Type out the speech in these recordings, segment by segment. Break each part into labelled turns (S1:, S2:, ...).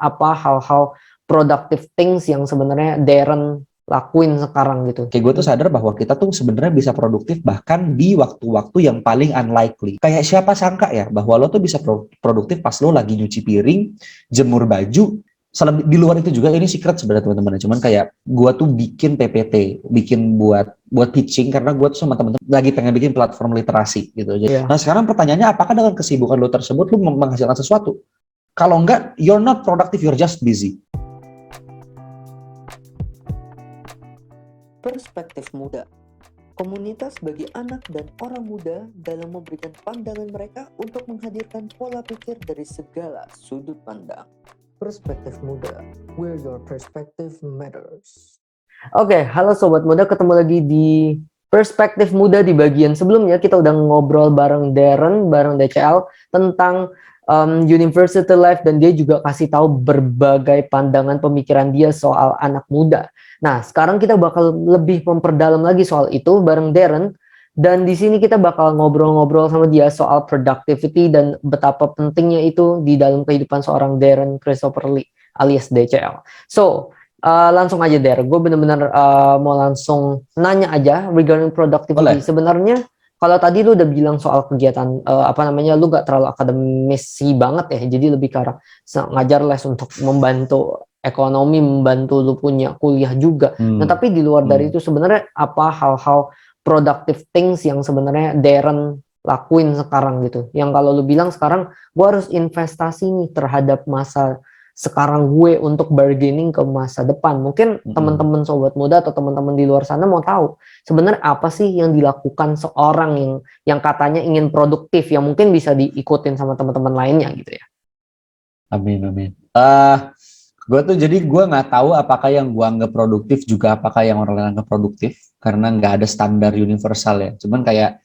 S1: apa hal-hal productive things yang sebenarnya Darren lakuin sekarang gitu.
S2: Kayak gue tuh sadar bahwa kita tuh sebenarnya bisa produktif bahkan di waktu-waktu yang paling unlikely. Kayak siapa sangka ya bahwa lo tuh bisa produktif pas lo lagi nyuci piring, jemur baju. Di luar itu juga ini secret sebenarnya teman-teman. Cuman kayak gue tuh bikin PPT, bikin buat pitching karena gue tuh sama teman-teman lagi pengen bikin platform literasi gitu.
S1: Yeah.
S2: Nah sekarang pertanyaannya, apakah dengan kesibukan lo tersebut lo menghasilkan sesuatu? Kalau enggak, you're not productive, you're just busy.
S3: Perspektif Muda, komunitas bagi anak dan orang muda dalam memberikan pandangan mereka untuk menghadirkan pola pikir dari segala sudut pandang. Perspektif Muda, where your perspective matters.
S1: Oke, halo Sobat Muda, ketemu lagi di Perspektif Muda. Di bagian sebelumnya kita udah ngobrol bareng Darren, bareng DCL tentang university life, dan dia juga kasih tahu berbagai pandangan pemikiran dia soal anak muda. Nah, sekarang kita bakal lebih memperdalam lagi soal itu bareng Darren, dan di sini kita bakal ngobrol-ngobrol sama dia soal productivity dan betapa pentingnya itu di dalam kehidupan seorang Darren Christopher Lee alias DCL. So, langsung aja Der, gue bener-bener mau langsung nanya aja regarding productivity. Sebenarnya kalau tadi lu udah bilang soal kegiatan lu gak terlalu akademisi banget ya, jadi lebih ke arah ngajar les untuk membantu ekonomi, membantu lu punya kuliah juga. Nah tapi di luar dari itu sebenarnya apa hal-hal productive things yang sebenarnya Darren lakuin sekarang gitu, yang kalau lu bilang sekarang gue harus investasi nih terhadap masa sekarang gue untuk bargaining ke masa depan. Mungkin teman-teman Sobat Muda atau teman-teman di luar sana mau tahu sebenarnya apa sih yang dilakukan seorang yang katanya ingin produktif, yang mungkin bisa diikutin sama teman-teman lainnya gitu ya.
S2: Amin. Gue nggak tahu apakah yang gue anggap produktif juga apakah yang orang lain anggap produktif, karena nggak ada standar universal ya. Cuman kayak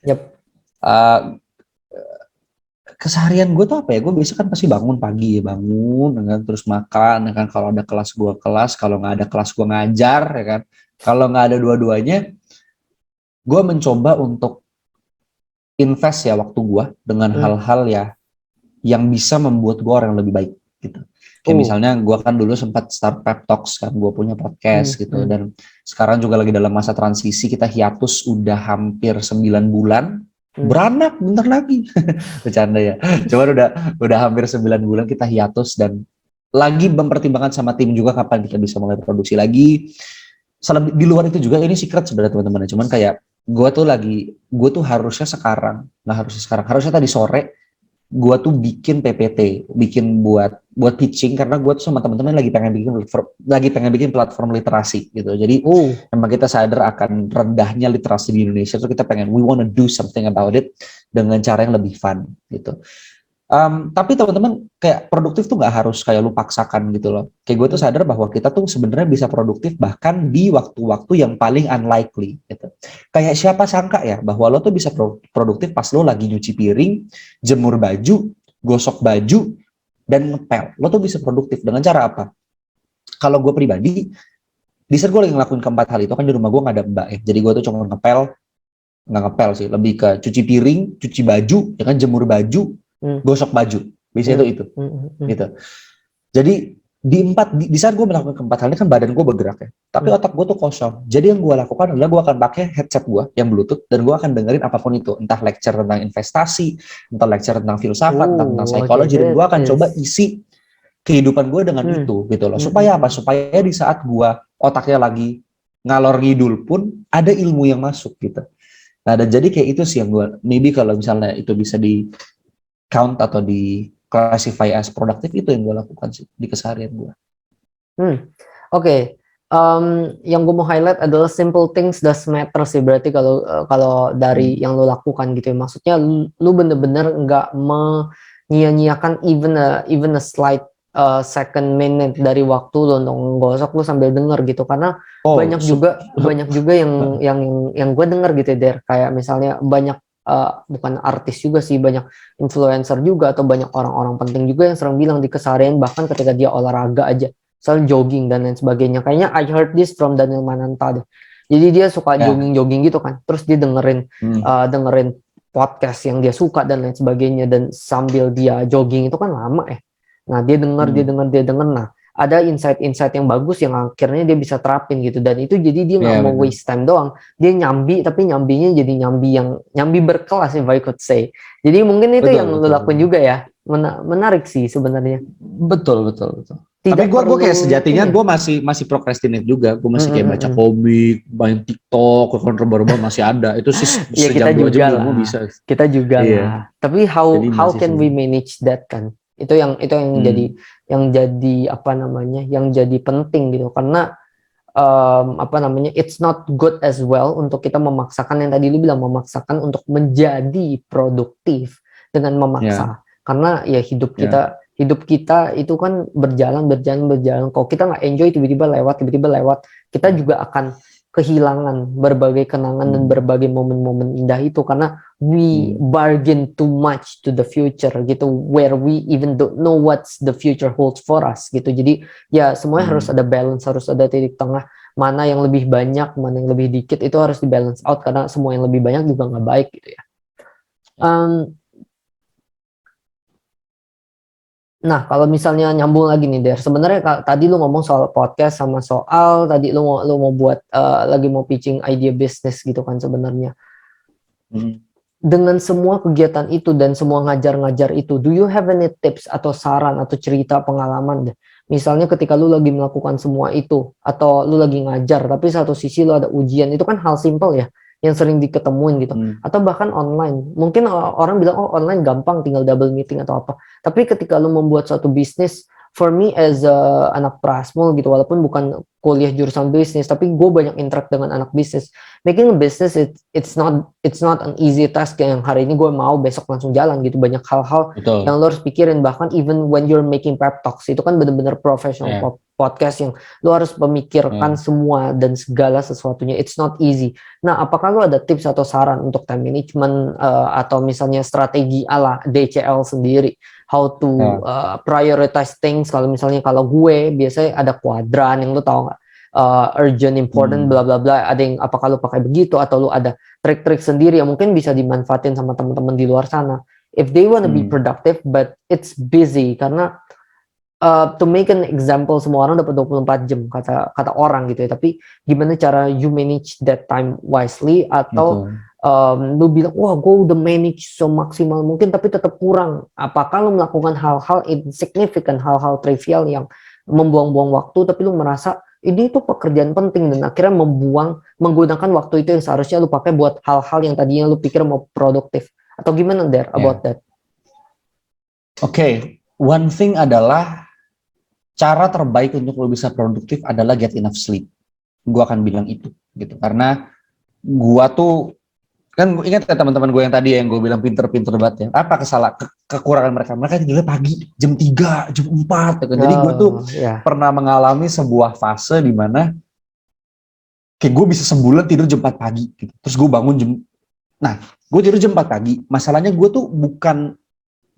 S2: keseharian gue tuh apa ya, gue biasa kan pasti bangun pagi ya, kan, terus makan ya kan, kalau ada kelas gue kelas, kalau nggak ada kelas gue ngajar ya kan, kalau nggak ada dua-duanya gue mencoba untuk invest ya waktu gue dengan hal-hal ya yang bisa membuat gue orang yang lebih baik gitu. Kayak misalnya gue kan dulu sempat start Pep Talks kan, gue punya podcast gitu, dan sekarang juga lagi dalam masa transisi, kita hiatus udah hampir 9 bulan. Beranak bentar lagi. Bercanda ya. Cuman udah hampir 9 bulan kita hiatus, dan lagi mempertimbangkan sama tim juga kapan kita bisa mulai produksi lagi. Di luar itu juga ini secret sebenarnya teman-teman. Cuman kayak gue tuh harusnya tadi sore gue tuh bikin PPT, bikin buat pitching karena gue tuh sama teman-teman lagi pengen bikin platform literasi gitu. Jadi emang kita sadar akan rendahnya literasi di Indonesia, so kita we wanna do something about it dengan cara yang lebih fun gitu. Tapi teman-teman, kayak produktif tuh nggak harus kayak lu paksakan gitu loh. Kayak gue tuh sadar bahwa kita tuh sebenarnya bisa produktif bahkan di waktu-waktu yang paling unlikely gitu. Kayak siapa sangka ya bahwa lo tuh bisa produktif pas lo lagi nyuci piring, jemur baju, gosok baju, dan ngepel. Lo tuh bisa produktif dengan cara apa? Kalau gue pribadi, di saat gue lagi ngelakuin keempat hal itu kan di rumah gue nggak ada mbak ya. Jadi gue tuh cuma nggak ngepel sih, lebih ke cuci piring, cuci baju, ya kan, jemur baju, gosok baju, biasanya itu gitu. Jadi di saat gue melakukan keempat hal ini kan badan gue bergerak ya, tapi otak gue tuh kosong. Jadi yang gue lakukan adalah gue akan pakai headset gue yang bluetooth, dan gue akan dengerin apapun itu, entah lecture tentang investasi, entah lecture tentang filsafat, tentang psikologi, dan gue akan coba isi kehidupan gue dengan itu gitu loh. Supaya apa? Supaya di saat gue otaknya lagi ngalor ngidul pun ada ilmu yang masuk gitu. Nah, dan jadi kayak itu sih yang gue, maybe kalau misalnya itu bisa di count atau di classify as produktif, itu yang gue lakukan sih di keseharian gue.
S1: Oke. Yang gue mau highlight adalah simple things does matter sih, berarti kalau dari yang lo lakukan gitu ya, maksudnya lu bener-bener nggak menyia-nyiakan even a slight second minute dari waktu lo untuk gosok, lo sambil denger gitu, karena banyak juga yang gue denger gitu ya Der, kayak misalnya banyak bukan artis juga sih, banyak influencer juga atau banyak orang-orang penting juga yang sering bilang di keseharian, bahkan ketika dia olahraga aja, soal jogging dan lain sebagainya. Kayaknya I heard this from Daniel Mananta deh. Jadi dia suka jogging gitu kan, terus dia dengerin podcast yang dia suka dan lain sebagainya, dan sambil dia jogging itu kan lama ya. Nah, dia dengar. Nah, ada insight-insight yang bagus yang akhirnya dia bisa terapin gitu. Dan itu jadi dia nggak
S2: Iya,
S1: mau
S2: benar.
S1: waste time doang. Dia nyambi, tapi nyambinya jadi nyambi berkelas, if I could say. Jadi mungkin itu
S2: Betul,
S1: yang lo
S2: betul.
S1: lakuin juga ya. Menarik sih sebenarnya.
S2: Betul.
S1: Tidak
S2: Tapi gue kayak
S1: perlu
S2: sejatinya
S1: ini.
S2: gue masih procrastinate juga. Gue masih kayak baca
S1: Mm.
S2: komik, main TikTok, rebahan masih ada. Itu sih
S1: Ya kita
S2: sejam 2 jam
S1: juga
S2: juga gue
S1: lah.
S2: bisa.
S1: Kita juga
S2: Iya.
S1: lah. Tapi
S2: Jadi
S1: how
S2: masih
S1: can we
S2: susah.
S1: manage that kan? Itu yang jadi apa namanya? Yang jadi penting gitu. Karena apa namanya? It's not good as well untuk kita memaksakan yang tadi lu bilang, memaksakan untuk menjadi produktif dengan memaksa. Karena ya hidup kita itu kan berjalan. Kalau kita nggak enjoy tiba-tiba lewat, kita juga akan kehilangan berbagai kenangan dan berbagai momen-momen indah itu karena we bargain too much to the future gitu, where we even don't know what the future holds for us gitu. Jadi ya semuanya harus ada balance, harus ada titik tengah, mana yang lebih banyak, mana yang lebih dikit, itu harus di balance out karena semua yang lebih banyak juga nggak baik gitu ya. Nah, kalau misalnya nyambung lagi nih, Der, sebenarnya tadi lu ngomong soal podcast sama soal tadi lu mau buat lagi mau pitching idea bisnis gitu kan sebenarnya. Dengan semua kegiatan itu dan semua ngajar-ngajar itu, do you have any tips atau saran atau cerita pengalaman deh? Misalnya ketika lu lagi melakukan semua itu atau lu lagi ngajar tapi satu sisi lu ada ujian, itu kan hal simple ya yang sering diketemuin gitu. Atau bahkan online. Mungkin orang bilang oh online gampang tinggal double meeting atau apa. Tapi ketika lu membuat suatu bisnis, for me as anak Prasmul gitu, walaupun bukan kuliah jurusan bisnis, tapi gue banyak interact dengan anak bisnis. Making a business it's not an easy task yang hari ini gue mau besok langsung jalan gitu. Banyak hal-hal yang lo harus pikirin, bahkan even when you're making pep talks itu kan benar-benar professional podcast yang lo harus memikirkan semua dan segala sesuatunya. It's not easy. Nah, apakah lo ada tips atau saran untuk time management atau misalnya strategi ala DCL sendiri? How to prioritize things? Kalau misalnya kalau gue biasanya ada kuadran yang lo tahu nggak? Urgent, important, bla bla bla. Ada yang apakah lo pakai begitu atau lo ada trik-trik sendiri yang mungkin bisa dimanfaatin sama teman-teman di luar sana? If they wanna be productive but it's busy karena to make an example, semua orang dapat 24 jam kata orang gitu ya, tapi gimana cara you manage that time wisely atau lu bilang wah gue udah manage semaksimal mungkin tapi tetap kurang. Apakah lu melakukan hal-hal insignificant, hal-hal trivial yang membuang-buang waktu tapi lu merasa ini tuh pekerjaan penting dan akhirnya menggunakan waktu itu yang seharusnya lu pakai buat hal-hal yang tadinya lu pikir mau produktif, atau gimana there about that?
S2: Oke, one thing adalah cara terbaik untuk lo bisa produktif adalah get enough sleep. Gue akan bilang itu gitu karena gue tuh kan ingat ya teman-teman gue yang tadi yang gue bilang pinter-pinter banget ya, apa kekurangan mereka tidurnya pagi jam 3, jam 4 gitu. Jadi gue tuh pernah mengalami sebuah fase di mana kayak gue bisa sebulan tidur jam 4 pagi gitu. Terus gue bangun gue tidur jam 4 pagi. Masalahnya gue tuh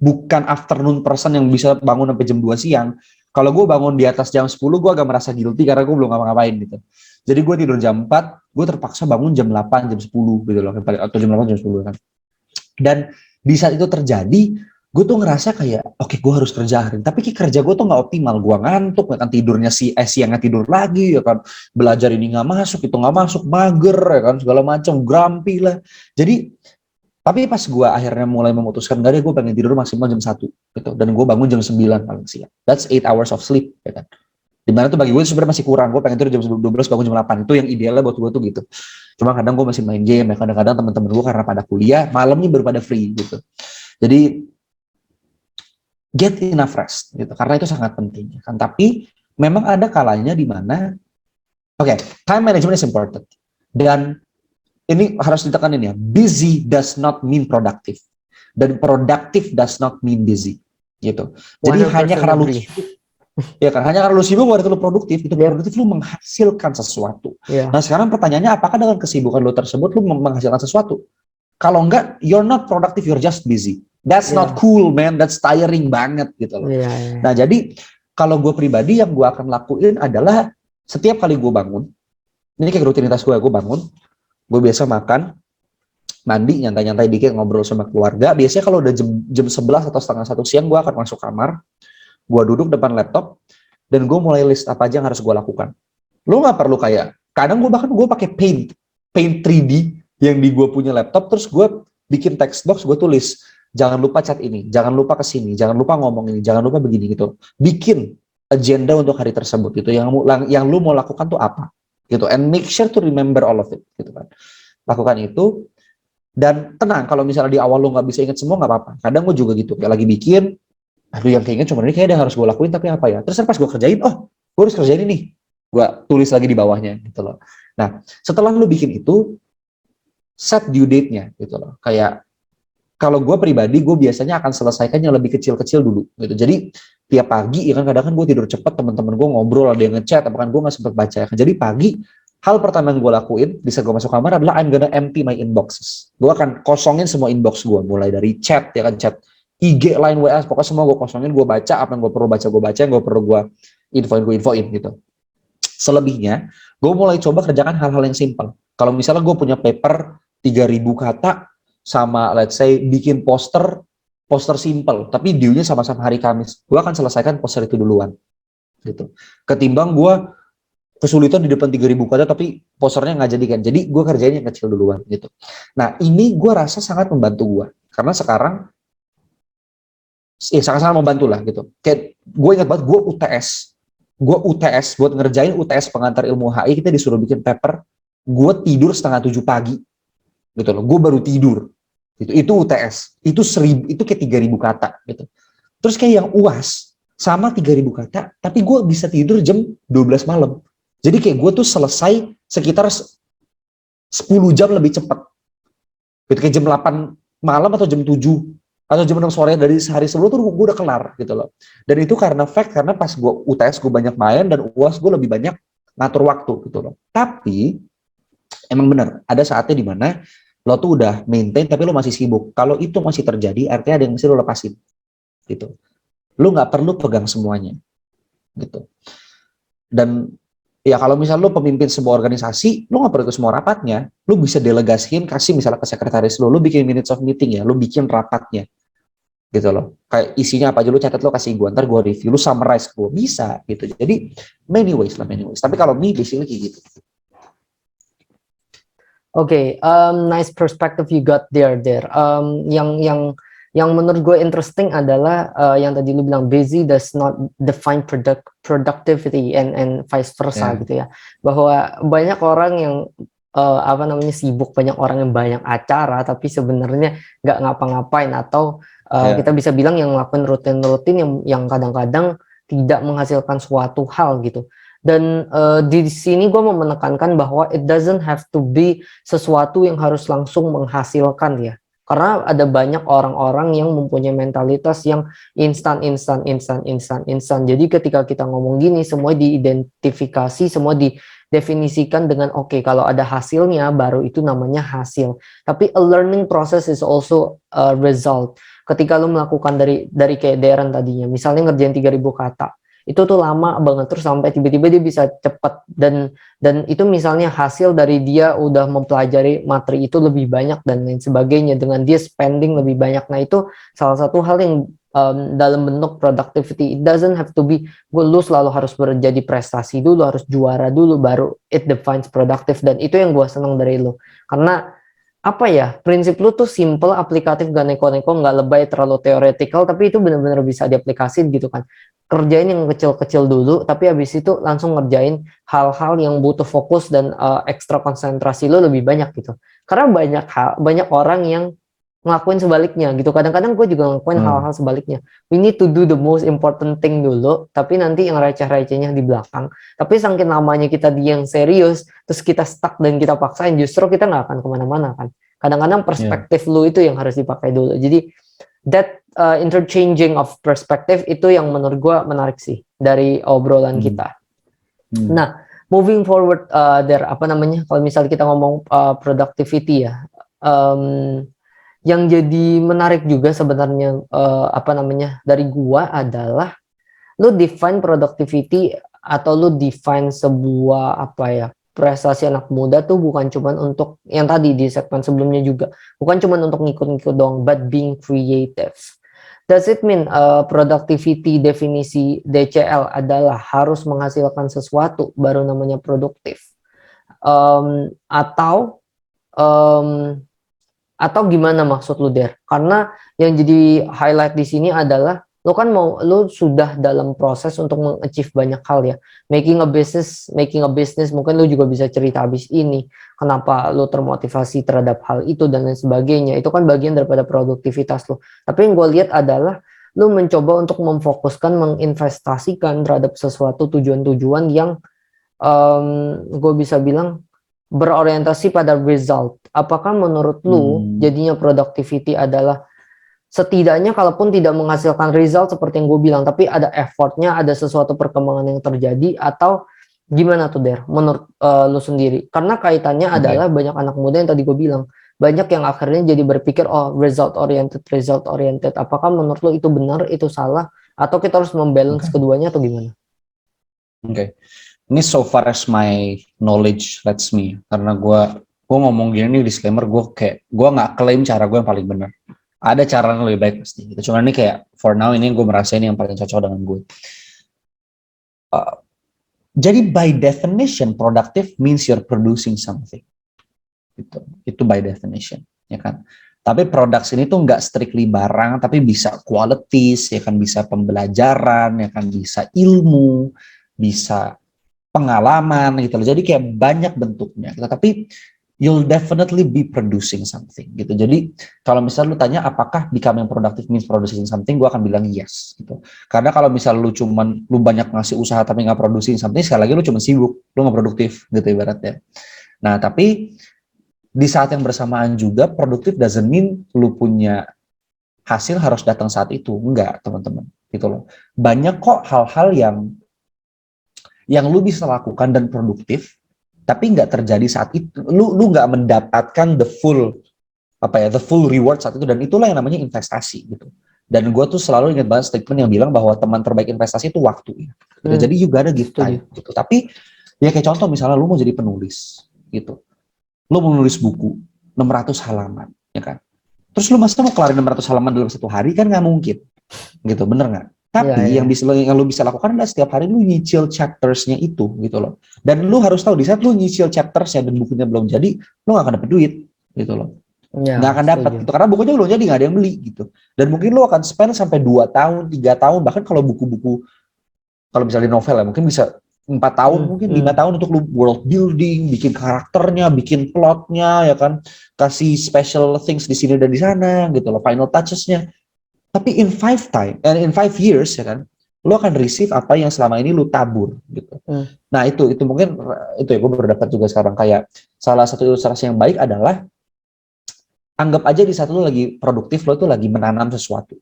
S2: bukan afternoon person yang bisa bangun sampai jam 2 siang. Kalau gue bangun di atas jam 10, gue agak merasa guilty karena gue belum ngapa-ngapain gitu. Jadi gue tidur jam 4, gue terpaksa bangun jam 8, jam 10 gitu loh. Atau jam 8, jam 10 kan. Dan di saat itu terjadi, gue tuh ngerasa kayak, oke, gue harus kerja hari ini. Tapi kerja gue tuh gak optimal. Gue ngantuk, kan tidurnya siangnya tidur lagi, ya kan. Belajar ini gak masuk, itu gak masuk, mager, ya kan. Segala macam, grumpy lah. Jadi, tapi pas gue akhirnya mulai memutuskan, gak deh gue pengen tidur maksimal jam 1 gitu. Dan gue bangun jam 9 paling siang. That's 8 hours of sleep, ya kan. Dimana tuh bagi gue sebenarnya masih kurang. Gue pengen tidur jam 12, bangun jam 8. Itu yang idealnya buat gue tuh gitu. Cuma kadang gue masih main game, ya kadang-kadang teman-teman gue karena pada kuliah, malamnya baru pada free gitu. Jadi get enough rest gitu. Karena itu sangat penting, kan. Tapi memang ada kalanya di mana time management is important. Dan ini harus ditekanin ya, busy does not mean productive. Dan productive does not mean busy. Gitu. Jadi hanya karena lu sibuk, ya kan, hanya karena lu sibuk berarti lu produktif, itu produktif lu menghasilkan sesuatu. Nah sekarang pertanyaannya, apakah dengan kesibukan lu tersebut lu menghasilkan sesuatu? Kalau enggak, you're not productive, you're just busy. That's not cool, man. That's tiring banget gitu loh. Nah jadi, kalau gue pribadi yang gue akan lakuin adalah setiap kali gue bangun, ini kayak rutinitas gue bangun, gue biasa makan, mandi, nyantai-nyantai dikit, ngobrol sama keluarga. Biasanya kalau udah jam 11 atau setengah 1 siang, gue akan masuk kamar, gue duduk depan laptop dan gue mulai list apa aja yang harus gue lakukan. Lo nggak perlu kayak, kadang gue pakai Paint 3D yang di gue punya laptop, terus gue bikin text box, gue tulis, jangan lupa chat ini, jangan lupa kesini, jangan lupa ngomong ini, jangan lupa begini gitu. Bikin agenda untuk hari tersebut gitu, yang lu mau lakukan tuh apa gitu, and make sure to remember all of it gitu kan. Lakukan itu, dan tenang, kalau misalnya di awal lu nggak bisa ingat semua nggak apa-apa. Kadang gue juga gitu, kayak lagi bikin, aduh yang keinget cuma ini kayaknya harus gue lakuin, tapi apa ya, terus pas gue kerjain, oh gue harus kerjain ini, gue tulis lagi di bawahnya gitu loh. Nah setelah lu bikin itu, set due date-nya gitu loh. Kayak kalau gue pribadi, gue biasanya akan selesaikan yang lebih kecil-kecil dulu gitu. Jadi tiap pagi ya kan, kadang kan gue tidur cepat, teman-teman gue ngobrol, ada yang ngechat, apa kan gue nggak sempat baca ya kan. Jadi pagi, hal pertama yang gue lakuin bisa gue masuk kamar adalah I'm gonna empty my inboxes. Gue akan kosongin semua inbox gue, mulai dari chat ya kan, chat IG, line, WA, pokoknya semua gue kosongin, gue baca apa yang gue perlu baca, gue baca, yang gue perlu gue infoin gitu. Selebihnya, gue mulai coba kerjakan hal-hal yang simpel. Kalau misalnya gue punya paper 3.000 kata, sama let's say bikin poster simple, tapi due-nya sama-sama hari Kamis, gue akan selesaikan poster itu duluan gitu. Ketimbang gue kesulitan di depan 3.000 kata tapi posternya nggak jadi kan, jadi gue kerjain yang kecil duluan gitu. Nah ini gue rasa sangat membantu gue, karena sekarang sangat-sangat membantu lah gitu. Kayak gue ingat banget, gue UTS buat ngerjain UTS pengantar ilmu HI, kita disuruh bikin paper, gue tidur 6:30 pagi gitu loh, gue baru tidur gitu. Itu UTS, itu kayak 3.000 kata gitu. Terus kayak yang UAS sama 3.000 kata, tapi gue bisa tidur jam 12 malam. Jadi kayak gue tuh selesai sekitar 10 jam lebih cepat gitu, kayak jam 8 malam atau jam 7 atau jam 6 sore dari sehari sebelum tuh gue udah kelar gitu loh. Dan itu karena pas gue UTS gue banyak main, dan UAS gue lebih banyak ngatur waktu gitu loh. Tapi emang benar, ada saatnya di mana lo tuh udah maintain tapi lo masih sibuk. Kalau itu masih terjadi, artinya ada yang mesti lo lepasin gitu. Lo nggak perlu pegang semuanya gitu. Dan ya kalau misalnya lo pemimpin sebuah organisasi, lo nggak perlu ke semua rapatnya. Lo bisa delegasiin, kasih misalnya ke sekretaris lo bikin minutes of meeting ya, lo bikin rapatnya gitu loh. Kayak isinya apa aja lo catat, lo kasih gue, ntar gue review, lo summarize gue, bisa gitu. Jadi many ways. Tapi kalau me basically kayak gitu.
S1: Okay, nice perspective you got there. Yang menurut gue interesting adalah yang tadi lu bilang, busy does not define productivity and vice versa gitu ya. Bahwa banyak orang yang sibuk, banyak orang yang banyak acara tapi sebenarnya nggak ngapa-ngapain, atau kita bisa bilang yang ngelakuin rutin-rutin yang kadang-kadang tidak menghasilkan suatu hal gitu. Dan di sini gue mau menekankan bahwa it doesn't have to be sesuatu yang harus langsung menghasilkan ya. Karena ada banyak orang-orang yang mempunyai mentalitas yang instan. Jadi ketika kita ngomong gini, semua diidentifikasi, semua didefinisikan dengan oke, kalau ada hasilnya baru itu namanya hasil. Tapi a learning process is also a result. Ketika lo melakukan dari kayak Darren tadinya, misalnya ngerjain 3.000 kata, itu tuh lama banget, terus sampai tiba-tiba dia bisa cepat, dan itu misalnya hasil dari dia udah mempelajari materi itu lebih banyak dan lain sebagainya, dengan dia spending lebih banyak. Nah itu salah satu hal yang dalam bentuk productivity. It doesn't have to be lu selalu harus menjadi prestasi dulu, harus juara dulu baru it defines productive. Dan itu yang gue senang dari lu, karena apa ya, prinsip lu tuh simple, aplikatif, gak neko-neko, nggak lebay, terlalu teoretikal, tapi itu benar-benar bisa diaplikasiin gitu kan. Kerjain yang kecil-kecil dulu, tapi habis itu langsung ngerjain hal-hal yang butuh fokus dan ekstra konsentrasi lu lebih banyak gitu. Karena banyak orang yang ngelakuin sebaliknya gitu. Kadang-kadang gue juga ngelakuin hal-hal sebaliknya. We need to do the most important thing dulu, tapi nanti yang receh-recehnya di belakang. Tapi saking lamanya kita di yang serius, terus kita stuck dan kita paksain, justru kita nggak akan kemana-mana kan. Kadang-kadang perspektif lu itu yang harus dipakai dulu. Jadi that interchanging of perspective itu yang menurut gue menarik sih dari obrolan kita. Nah, moving forward kalau misalnya kita ngomong productivity ya, yang jadi menarik juga sebenarnya dari gua adalah lu define productivity atau lu define sebuah prestasi anak muda tuh bukan cuman untuk yang tadi di segmen sebelumnya juga, bukan cuman untuk ngikut-ngikut doang, but being creative. Does it mean productivity definisi DCL adalah harus menghasilkan sesuatu baru namanya produktif? Atau gimana maksud lu Der? Karena yang jadi highlight di sini adalah lu kan lu sudah dalam proses untuk mengachieve banyak hal ya. Making a business mungkin lu juga bisa cerita habis ini. Kenapa lu termotivasi terhadap hal itu dan lain sebagainya. Itu kan bagian daripada produktivitas lu. Tapi yang gue lihat adalah lu mencoba untuk memfokuskan, menginvestasikan terhadap sesuatu tujuan-tujuan yang gue bisa bilang berorientasi pada result. Apakah menurut lu jadinya productivity adalah setidaknya kalaupun tidak menghasilkan result seperti yang gue bilang, tapi ada effortnya, ada sesuatu perkembangan yang terjadi, atau gimana tuh Der, menurut lu sendiri? Karena kaitannya adalah banyak anak muda yang tadi gue bilang, banyak yang akhirnya jadi berpikir, oh result oriented. Apakah menurut lu itu benar, itu salah, atau kita harus membalance keduanya atau gimana?
S2: Ini so far as my knowledge lets me, karena gue ngomong gini nih disclaimer, gue nggak klaim cara gue yang paling benar. Ada cara yang lebih baik pasti. Gitu. Cuman ini kayak for now ini gue merasa ini yang paling cocok dengan gue. Jadi by definition productive means you're producing something. Gitu. Itu by definition, ya kan. Tapi produksi ini tuh nggak strictly barang, tapi bisa qualities, ya kan, bisa pembelajaran, ya kan, bisa ilmu, bisa pengalaman gitu loh. Jadi kayak banyak bentuknya. Tapi you'll definitely be producing something gitu. Jadi kalau misalnya lu tanya apakah becoming productive means producing something, gue akan bilang yes gitu. Karena kalau misalnya lu banyak ngasih usaha tapi nggak producing something, sekali lagi lu cuma sibuk, lu nggak produktif gitu ibaratnya. Nah tapi di saat yang bersamaan juga produktif doesn't mean lu punya hasil harus datang saat itu, enggak teman-teman gitu loh. Banyak kok hal-hal yang lu bisa lakukan dan produktif tapi nggak terjadi saat itu, lu nggak mendapatkan the full reward saat itu, dan itulah yang namanya investasi gitu. Dan gue tuh selalu ingat banget statement yang bilang bahwa teman terbaik investasi itu waktu ya. Gitu. Jadi juga ada give time gitu. Tapi ya kayak contoh misalnya lu mau jadi penulis gitu, lu mau nulis buku 600 halaman ya kan, terus lu masa mau kelarin 600 halaman dalam satu hari, kan nggak mungkin gitu, bener nggak? Tapi yang lu bisa lakukan adalah setiap hari lu nyicil chaptersnya itu gitu loh. Dan lu harus tahu di saat lu nyicil chaptersnya dan bukunya belum jadi, lu gak akan dapet duit gitu loh. Gak akan dapat gitu, karena bukunya belum jadi, gak ada yang beli gitu. Dan mungkin lu akan spend sampai 2 tahun, 3 tahun, bahkan kalau buku-buku, kalau misalnya novel ya mungkin bisa 4 tahun, mungkin 5 tahun untuk lu world building, bikin karakternya, bikin plotnya ya kan, kasih special things di sini dan di sana gitu loh, final touches-nya. Tapi in 5 years ya kan, lo akan receive apa yang selama ini lo tabur gitu. Nah itu mungkin itu ya, gue berpendapat juga sekarang kayak salah satu ilustrasi yang baik adalah anggap aja di saat lo lagi produktif, lo tuh lagi menanam sesuatu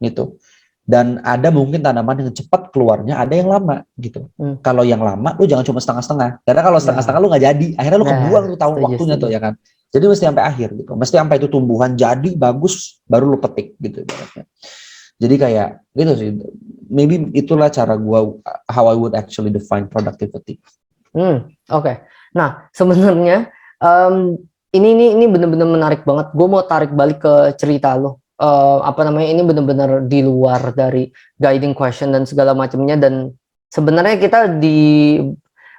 S2: gitu. Dan ada mungkin tanaman yang cepat keluarnya, ada yang lama gitu. Kalau yang lama lo jangan cuma setengah-setengah, karena kalau setengah-setengah lo nggak jadi, akhirnya lo kebuang tuh tahun waktunya tuh ya kan. Jadi mesti sampai akhir gitu, mesti sampai itu tumbuhan jadi bagus baru lu petik gitu ibaratnya. Jadi kayak gitu sih, maybe itulah cara gua how I would actually define productivity.
S1: Oke. Nah sebenarnya ini benar-benar menarik banget. Gue mau tarik balik ke cerita lo. Ini benar-benar di luar dari guiding question dan segala macamnya, dan sebenarnya kita di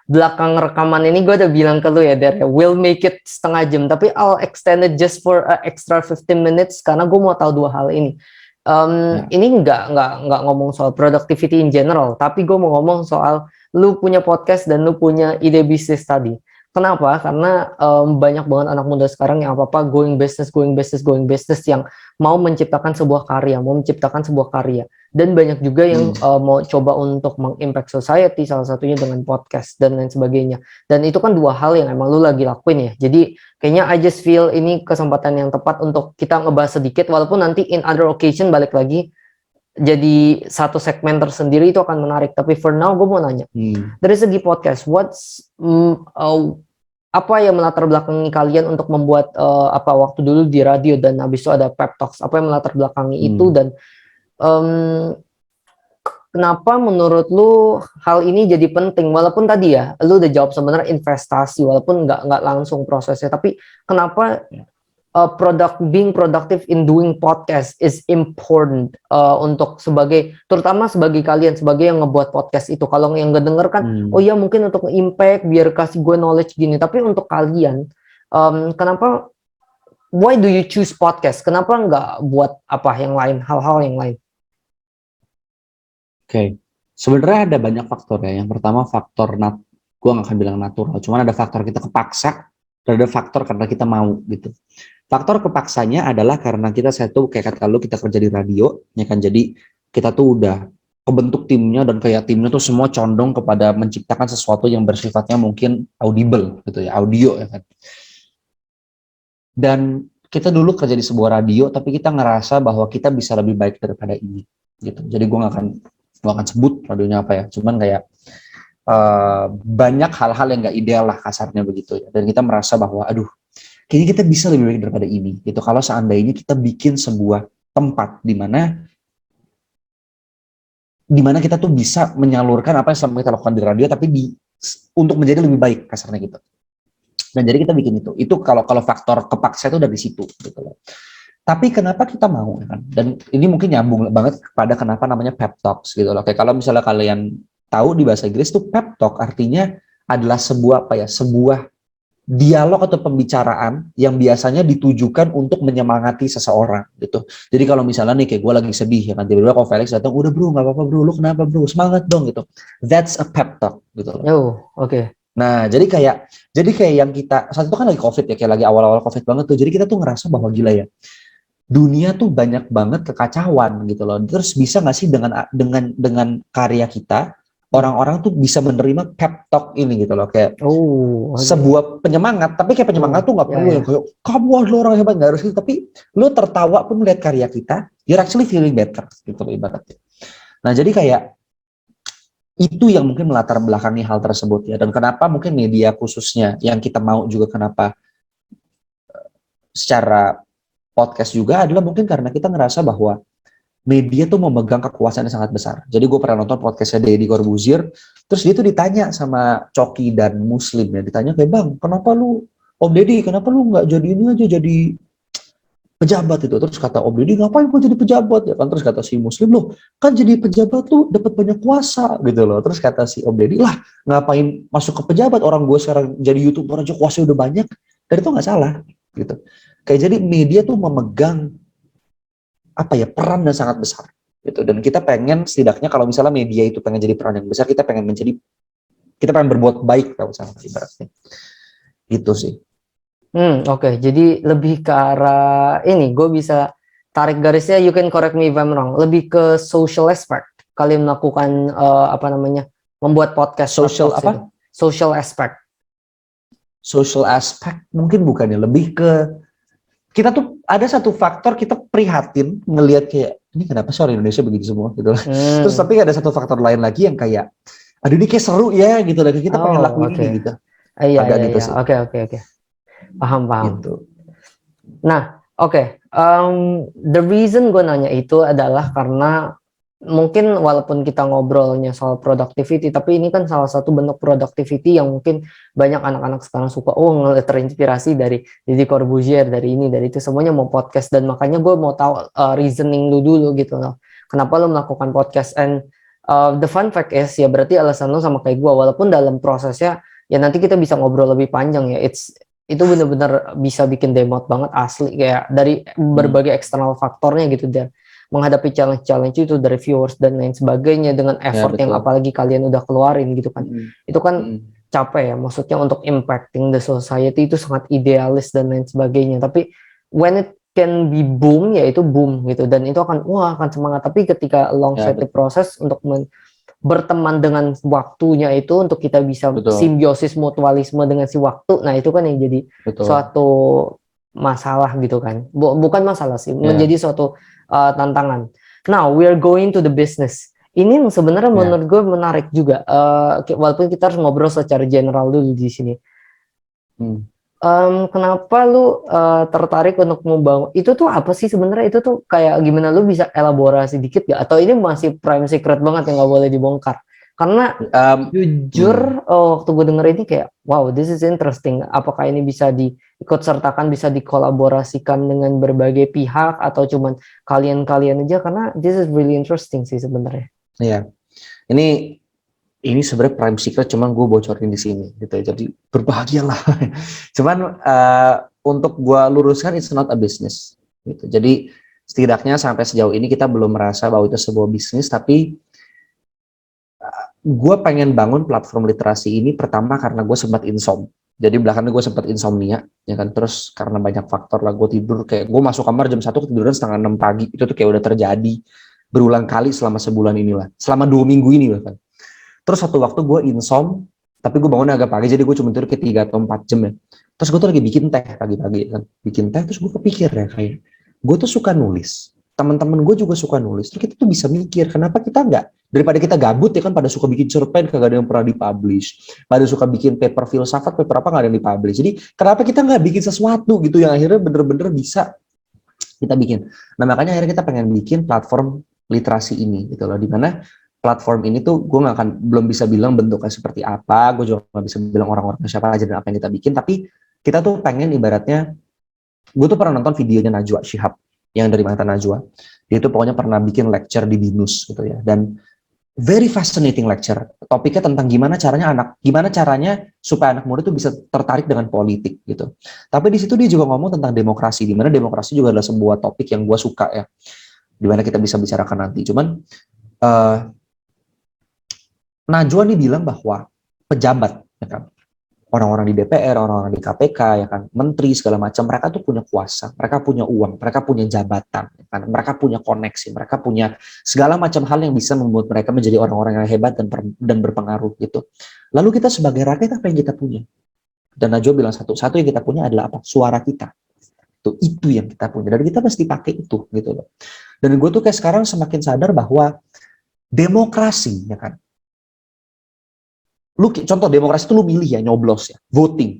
S1: belakang rekaman ini gue udah bilang ke lu ya Der, we'll make it setengah jam, tapi I'll extend it just for extra 15 minutes karena gue mau tahu 2 hal ini. Ini nggak ngomong soal productivity in general, tapi gue mau ngomong soal lu punya podcast dan lu punya ide bisnis tadi. Kenapa? Karena banyak banget anak muda sekarang yang apa-apa going business yang mau menciptakan sebuah karya. Dan banyak juga yang mau coba untuk mengimpact society, salah satunya dengan podcast dan lain sebagainya. Dan itu kan 2 hal yang emang lu lagi lakuin ya. Jadi kayaknya I just feel ini kesempatan yang tepat untuk kita ngebahas sedikit, walaupun nanti in other occasion balik lagi jadi satu segmen tersendiri itu akan menarik. Tapi for now gue mau nanya, dari segi podcast, apa yang melatar belakangi kalian untuk membuat waktu dulu di radio dan habis itu ada Pep Talks, apa yang melatar belakangi itu, dan kenapa menurut lu hal ini jadi penting, walaupun tadi ya lu udah jawab sebenarnya investasi, walaupun nggak langsung prosesnya, tapi kenapa being productive in doing podcast is important untuk terutama sebagai kalian sebagai yang ngebuat podcast itu. Kalau yang nggak denger kan, oh ya mungkin untuk impact biar kasih gue knowledge gini. Tapi untuk kalian, kenapa? Why do you choose podcast? Kenapa nggak buat yang lain, hal-hal yang lain?
S2: Oke. Sebenarnya ada banyak faktor ya. Yang pertama faktor gue nggak akan bilang natural, cuman ada faktor kita kepaksa, dan ada faktor karena kita mau gitu. Faktor kepaksanya adalah karena satu kayak kata lu, kita kerja di radio, ya kan, jadi kita tuh udah kebentuk timnya dan kayak timnya tuh semua condong kepada menciptakan sesuatu yang bersifatnya mungkin audible gitu ya, audio ya kan. Dan kita dulu kerja di sebuah radio, tapi kita ngerasa bahwa kita bisa lebih baik daripada ini gitu. Jadi gue gak akan sebut radionya apa ya, cuman kayak banyak hal-hal yang gak ideal lah kasarnya begitu ya. Dan kita merasa bahwa aduh, kayaknya kita bisa lebih baik daripada ini gitu. Kalau seandainya kita bikin sebuah tempat di mana kita tuh bisa menyalurkan apa yang selama kita lakukan di radio, tapi untuk menjadi lebih baik kasarnya gitu. Dan jadi kita bikin itu. Itu kalau faktor kepaksa itu dari situ gitu loh. Tapi kenapa kita mau kan? Dan ini mungkin nyambung banget kepada kenapa namanya pep talks gitu loh. Kayak kalau misalnya kalian tahu di bahasa Inggris tuh pep talk artinya adalah sebuah dialog atau pembicaraan yang biasanya ditujukan untuk menyemangati seseorang gitu. Jadi kalau misalnya nih kayak gue lagi sedih ya kan, tiba-tiba kalau Felix datang, udah bro nggak apa-apa bro, lu kenapa bro, semangat dong gitu. That's a pep talk gitu loh.
S1: Oh, oke.
S2: Nah jadi kayak yang kita saat itu kan lagi COVID ya, kayak lagi awal-awal COVID banget tuh. Jadi kita tuh ngerasa bahwa gila ya, dunia tuh banyak banget kekacauan gitu loh. Terus bisa nggak sih dengan karya kita orang-orang tuh bisa menerima pep talk ini gitu loh, kayak sebuah penyemangat, tapi kayak penyemangat tuh nggak perlu yang kayak kamu adalah orang hebat, nggak harus gitu, tapi lu tertawa pun melihat karya kita, you're actually feeling better gitu ibaratnya. Nah jadi kayak itu yang mungkin melatar belakangi hal tersebut ya, dan kenapa mungkin media khususnya yang kita mau juga kenapa secara podcast juga adalah mungkin karena kita ngerasa bahwa media tuh memegang kekuasaan yang sangat besar. Jadi gue pernah nonton podcastnya Deddy Corbuzier, terus dia tuh ditanya sama Coki dan Muslim ya, ditanya kayak, bang, kenapa lu, Om Deddy, kenapa lu nggak jadi ini aja, jadi pejabat itu? Terus kata Om Deddy, ngapain gue jadi pejabat ya kan? Terus kata si Muslim, loh kan jadi pejabat tuh dapat banyak kuasa gitu loh. Terus kata si Om Deddy, lah ngapain masuk ke pejabat, orang gue sekarang jadi YouTuber aja kuasanya udah banyak. Dan itu nggak salah gitu. Kayak jadi media tuh memegang peran yang sangat besar gitu. Dan kita pengen setidaknya kalau misalnya media itu pengen jadi peran yang besar, kita pengen berbuat baik kalau misalnya ibaratnya gitu sih.
S1: Oke. Jadi lebih ke arah ini, gue bisa tarik garisnya, you can correct me if I'm wrong, lebih ke social aspect kalian melakukan membuat podcast. Social aspect mungkin bukan ya, lebih ke kita tuh ada satu faktor, kita prihatin ngelihat kayak ini kenapa sih orang Indonesia begitu semua gitu. Terus tapi ada satu faktor lain lagi yang kayak aduh ini kayak seru ya gitu lagi, kita pengen lakuin ini gitu. Agak gitu sih. Oke. Paham.
S2: Gitu.
S1: Nah, the reason gue nanya itu adalah karena mungkin walaupun kita ngobrolnya soal productivity, tapi ini kan salah satu bentuk productivity yang mungkin banyak anak-anak sekarang suka, ngeliat terinspirasi dari Deddy Corbuzier, dari ini, dari itu, semuanya mau podcast. Dan makanya gue mau tahu reasoning lu dulu gitu loh, kenapa lu melakukan podcast. And the fun fact is, ya berarti alasan lu sama kayak gue, walaupun dalam prosesnya ya nanti kita bisa ngobrol lebih panjang ya, itu benar-benar bisa bikin demot banget asli, kayak dari berbagai eksternal faktornya gitu, dan menghadapi challenge itu dari viewers dan lain sebagainya, dengan effort yang apalagi kalian udah keluarin gitu kan. Itu kan capek ya, maksudnya untuk impacting the society itu sangat idealis dan lain sebagainya. Tapi when it can be boom, ya itu boom gitu, dan itu akan semangat. Tapi ketika alongside the process untuk berteman dengan waktunya itu, untuk kita bisa simbiosis mutualisme dengan si waktu, nah itu kan yang jadi suatu masalah gitu kan. Bukan masalah sih, menjadi suatu tantangan. Now we are going to the business. Ini yang sebenarnya menurut gue menarik juga. Walaupun kita harus ngobrol secara general dulu di sini. Kenapa lu tertarik untuk membangun itu tuh apa sih sebenarnya? Itu tuh kayak gimana, lu bisa elaborasi dikit gak? Atau ini masih prime secret banget yang nggak boleh dibongkar? Karena
S2: Um,
S1: jujur waktu gue denger ini kayak wow, this is interesting. Apakah ini bisa diikut sertakan, bisa dikolaborasikan dengan berbagai pihak atau cuman kalian-kalian aja? Karena this is really interesting sih sebenarnya.
S2: ya, ini sebenarnya prime secret, cuman gue bocorin di sini gitu ya. Jadi berbahagialah. Cuman untuk gue luruskan, it's not a business gitu. Jadi setidaknya sampai sejauh ini kita belum merasa bahwa itu sebuah bisnis, tapi gue pengen bangun platform literasi ini pertama karena gue sempat insom. Jadi belakangan gue sempat insomnia, ya kan. Terus karena banyak faktor lah, gue tidur kayak gue masuk kamar jam 1, ketiduran setengah 6 pagi. Itu tuh kayak udah terjadi berulang kali selama sebulan inilah, selama 2 minggu ini bahkan. Terus satu waktu gue insom, tapi gue bangun agak pagi, jadi gue cuma tidur ke 3 atau 4 jam ya. Terus gue tuh lagi bikin teh pagi-pagi kan, bikin teh, terus gue kepikir ya kayak, gue tuh suka nulis, teman-teman gue juga suka nulis, terus kita tuh bisa mikir, kenapa kita nggak, daripada kita gabut ya kan, pada suka bikin cerpen, kagak ada yang pernah dipublish, pada suka bikin paper filsafat, paper apa nggak ada yang dipublish, jadi kenapa kita nggak bikin sesuatu gitu yang akhirnya bener-bener bisa kita bikin. Nah makanya akhirnya kita pengen bikin platform literasi ini gitu loh, dimana platform ini tuh gue nggak akan, belum bisa bilang bentuknya seperti apa, gue juga nggak bisa bilang orang-orangnya siapa aja dan apa yang kita bikin, tapi kita tuh pengen ibaratnya, gue tuh pernah nonton videonya Najwa Shihab yang dari Mantan Najwa, dia tuh pokoknya pernah bikin lecture di BINUS gitu ya, dan very fascinating lecture, topiknya tentang gimana caranya supaya anak muda tuh bisa tertarik dengan politik gitu. Tapi di situ dia juga ngomong tentang demokrasi, di mana demokrasi juga adalah sebuah topik yang gue suka ya, di mana kita bisa bicarakan nanti. Cuman Najwa nih bilang bahwa pejabat, ya kan, orang-orang di DPR, orang-orang di KPK, ya kan, menteri segala macam, mereka tuh punya kuasa, mereka punya uang, mereka punya jabatan, ya kan, mereka punya koneksi, mereka punya segala macam hal yang bisa membuat mereka menjadi orang-orang yang hebat dan berpengaruh gitu. Lalu kita sebagai rakyat apa yang kita punya? Dan Najwa bilang satu yang kita punya adalah apa? Suara kita. Itu yang kita punya, dan kita mesti pakai itu gitu loh. Dan gue tuh kayak sekarang semakin sadar bahwa demokrasi, ya kan, contoh demokrasi itu lu milih ya, nyoblos ya, voting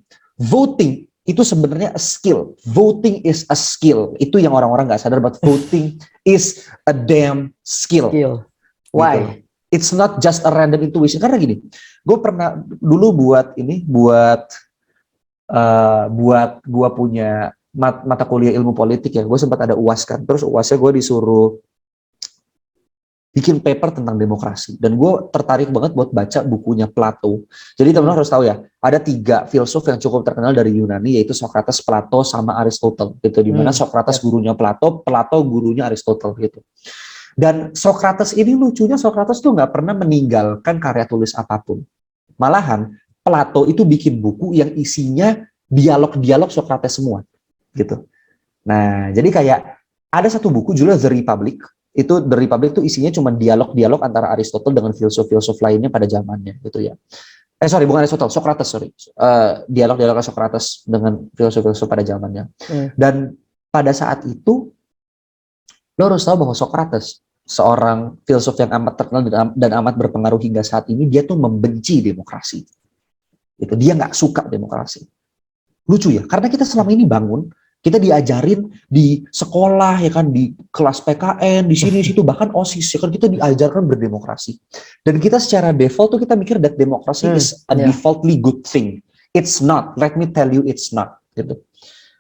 S2: itu sebenarnya a skill, voting is a skill, itu yang orang-orang nggak sadar, but voting is a damn skill.
S1: Why?
S2: Gitu. It's not just a random intuition, karena gini, gue pernah dulu buat gue punya mata kuliah ilmu politik ya, gue sempat ada UAS kan, terus UASnya gue disuruh bikin paper tentang demokrasi, dan gue tertarik banget buat baca bukunya Plato. Jadi teman-teman harus tahu ya, ada 3 filsuf yang cukup terkenal dari Yunani, yaitu Socrates, Plato, sama Aristotle gitu, dimana Socrates gurunya Plato, Plato gurunya Aristotle gitu. Dan Socrates ini lucunya, Socrates tuh nggak pernah meninggalkan karya tulis apapun. Malahan Plato itu bikin buku yang isinya dialog-dialog Socrates semua gitu. Nah jadi kayak ada satu buku judulnya The Republic. Itu The Republic itu isinya cuma dialog-dialog antara Aristotle dengan filsuf-filsuf lainnya pada zamannya gitu ya. Bukan Aristotle, Socrates, dialog-dialog Socrates dengan filsuf-filsuf pada zamannya. Dan pada saat itu lo harus tahu bahwa Socrates, seorang filsuf yang amat terkenal dan amat berpengaruh hingga saat ini, dia tuh membenci demokrasi. Gitu. Dia nggak suka demokrasi. Lucu ya, karena kita selama ini bangun, kita diajarin di sekolah ya kan, di kelas PKN, di sini situ, bahkan OSIS ya kan, kita diajarkan berdemokrasi. Dan kita secara default tuh kita mikir that demokrasi is a defaultly good thing. It's not. Let me tell you, it's not. Gitu.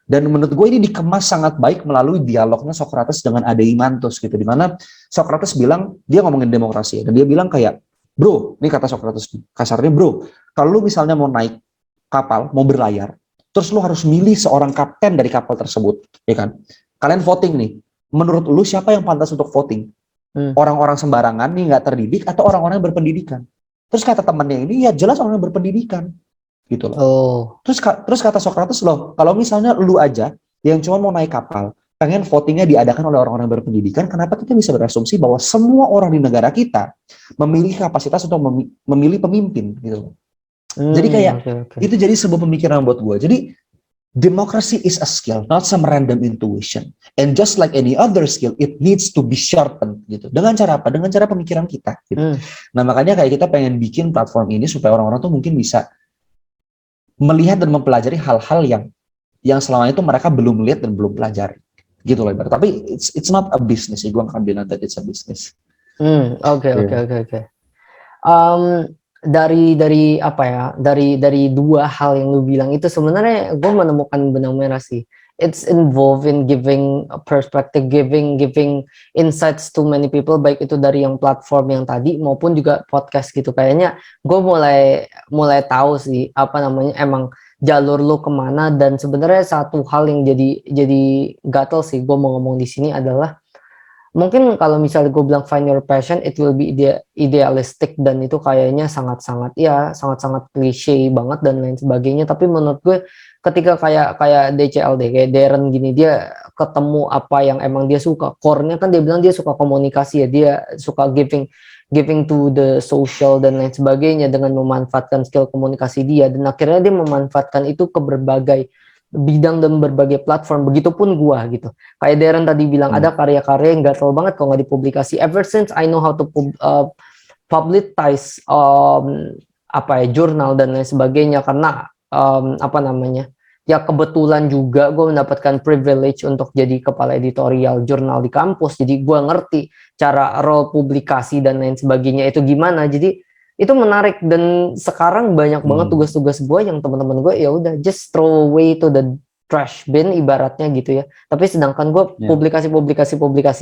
S2: Dan menurut gue ini dikemas sangat baik melalui dialognya Socrates dengan Adeimantus gitu, di mana Socrates bilang, dia ngomongin demokrasi ya, dan dia bilang kayak, bro, ini kata Socrates kasarnya, bro, kalau lu misalnya mau naik kapal, mau berlayar, terus lu harus milih seorang kapten dari kapal tersebut, ya kan? Kalian voting nih. Menurut lu siapa yang pantas untuk voting? Orang-orang sembarangan nih nggak terdidik atau orang-orang yang berpendidikan? Terus kata temannya ini, ya jelas orang yang berpendidikan, gitu loh. Terus kata Socrates loh, kalau misalnya lu aja yang cuma mau naik kapal, pengen votingnya diadakan oleh orang-orang yang berpendidikan, kenapa kita bisa berasumsi bahwa semua orang di negara kita memiliki kapasitas untuk memilih pemimpin, gitu loh. Jadi kayak itu jadi sebuah pemikiran buat gue. Jadi democracy is a skill, not some random intuition. And just like any other skill, it needs to be sharpened gitu. Dengan cara apa? Dengan cara pemikiran kita. Gitu. Nah makanya kayak kita pengen bikin platform ini supaya orang-orang tuh mungkin bisa melihat dan mempelajari hal-hal yang selama itu mereka belum lihat dan belum pelajari. Gitu loh. Tapi it's not a business. Gue akan bilang that it's a business.
S1: Oke. Dari apa ya, dari dua hal yang lu bilang itu sebenarnya gue menemukan benang merah sih. It's involved in giving a perspective, giving insights to many people, baik itu dari yang platform yang tadi maupun juga podcast gitu. Kayaknya gue mulai tahu sih apa namanya emang jalur lu kemana. Dan sebenarnya satu hal yang jadi gatel sih gue mau ngomong di sini adalah mungkin kalau misalnya gue bilang find your passion, it will be idealistic dan itu kayaknya sangat-sangat klise banget dan lain sebagainya. Tapi menurut gue ketika kayak DCLD, kayak Darren gini, dia ketemu apa yang emang dia suka. Core-nya kan dia bilang dia suka komunikasi ya, dia suka giving to the social dan lain sebagainya dengan memanfaatkan skill komunikasi dia, dan akhirnya dia memanfaatkan itu ke berbagai bidang dan berbagai platform. Begitupun gua gitu. Kayak Darren tadi bilang ada karya-karya yang gatel banget kalau nggak dipublikasi. Ever since I know how to publicize jurnal dan lain sebagainya, karena apa namanya, ya kebetulan juga gue mendapatkan privilege untuk jadi kepala editorial jurnal di kampus. Jadi gue ngerti cara role publikasi dan lain sebagainya itu gimana. Jadi itu menarik, dan sekarang banyak banget tugas-tugas gue yang teman-teman gue ya udah just throw away to the trash bin ibaratnya gitu ya. Tapi sedangkan gue publikasi.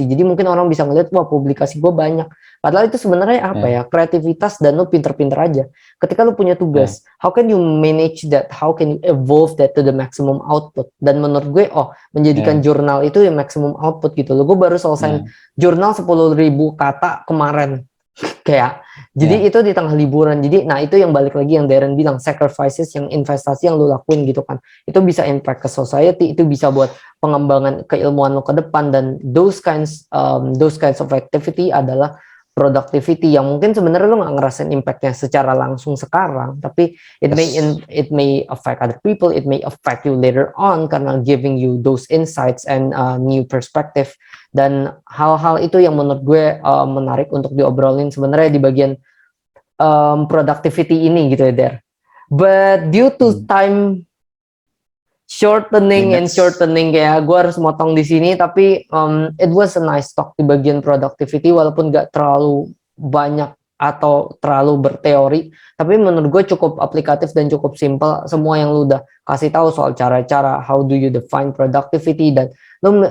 S1: Jadi mungkin orang bisa ngeliat, wah publikasi gue banyak. Padahal itu sebenarnya apa ya, kreativitas dan lu pinter-pinter aja. Ketika lu punya tugas, how can you manage that? How can you evolve that to the maximum output? Dan menurut gue, menjadikan jurnal itu yang maximum output gitu loh. Gue baru selesai jurnal 10.000 kata kemarin. Kayak jadi itu di tengah liburan. Jadi nah itu yang balik lagi yang Darren bilang, sacrifices, yang investasi yang lu lakuin gitu kan, itu bisa impact ke society, itu bisa buat pengembangan keilmuan lu ke depan. Dan those kinds of activity adalah productivity yang mungkin sebenarnya lu nggak ngerasain impactnya secara langsung sekarang, tapi it may affect other people, it may affect you later on karena giving you those insights and new perspective. Dan hal-hal itu yang menurut gue menarik untuk diobrolin sebenarnya di bagian productivity ini gitu ya, Der. But due to time shortening kayak gue harus motong di sini. Tapi it was a nice talk di bagian productivity, walaupun gak terlalu banyak atau terlalu berteori, tapi menurut gue cukup aplikatif dan cukup simple. Semua yang lu udah kasih tahu soal cara-cara how do you define productivity, dan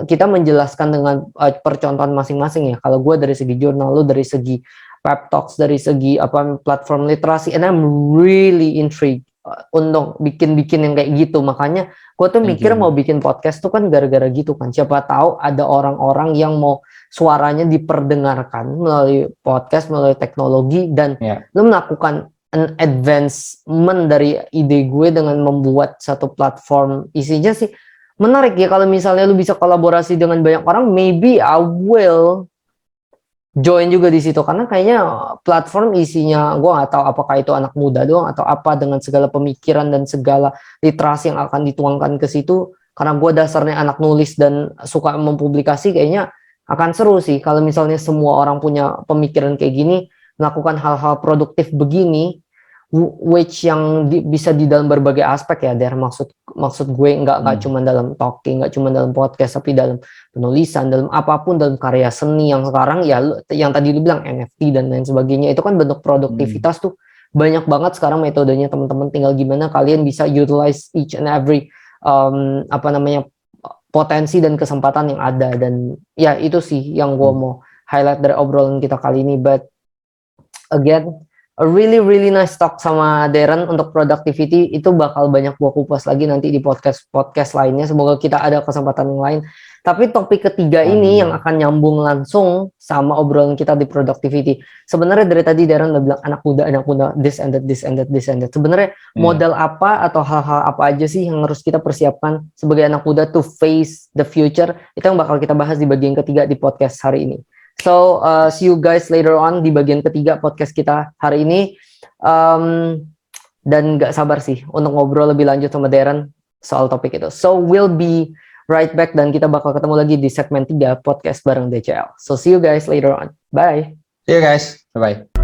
S1: kita menjelaskan dengan percontohan masing-masing ya. Kalau gue dari segi jurnal, lu dari segi pep talks, dari segi platform literasi, and I'm really intrigued untuk bikin yang kayak gitu. Makanya gue tuh mikir mau bikin podcast tuh kan gara-gara gitu kan. Siapa tahu ada orang-orang yang mau suaranya diperdengarkan melalui podcast, melalui teknologi, dan lu melakukan an advancement dari ide gue dengan membuat satu platform. Isinya sih menarik ya, kalau misalnya lu bisa kolaborasi dengan banyak orang, maybe I will join juga di situ, karena kayaknya platform isinya gue nggak tahu apakah itu anak muda doang atau apa, dengan segala pemikiran dan segala literasi yang akan dituangkan ke situ. Karena gue dasarnya anak nulis dan suka mempublikasi, kayaknya akan seru sih kalau misalnya semua orang punya pemikiran kayak gini, melakukan hal-hal produktif begini, which yang bisa di dalam berbagai aspek ya, Der. Maksud gue nggak cuma dalam talking, nggak cuma dalam podcast, tapi dalam penulisan, dalam apapun, dalam karya seni yang sekarang ya, yang tadi lu bilang NFT dan lain sebagainya, itu kan bentuk produktivitas tuh banyak banget sekarang metodenya, teman-teman. Tinggal gimana kalian bisa utilize each and every potensi dan kesempatan yang ada. Dan ya itu sih yang gue mau highlight dari obrolan kita kali ini. But again, a really nice talk sama Darren untuk productivity. Itu bakal banyak gue kupas lagi nanti di podcast lainnya. Semoga kita ada kesempatan yang lain. Tapi topik ketiga ini yang akan nyambung langsung sama obrolan kita di productivity. Sebenarnya dari tadi Darren udah bilang anak muda, this and that. Sebenarnya modal apa atau hal-hal apa aja sih yang harus kita persiapkan sebagai anak muda to face the future? Itu yang bakal kita bahas di bagian ketiga di podcast hari ini. So, see you guys later on di bagian ketiga podcast kita hari ini. Dan gak sabar sih untuk ngobrol lebih lanjut sama Darren soal topik itu. So, we'll be right back, dan kita bakal ketemu lagi di segmen 3 podcast bareng DCL. So, see you guys later on. Bye.
S2: See you guys. Bye-bye.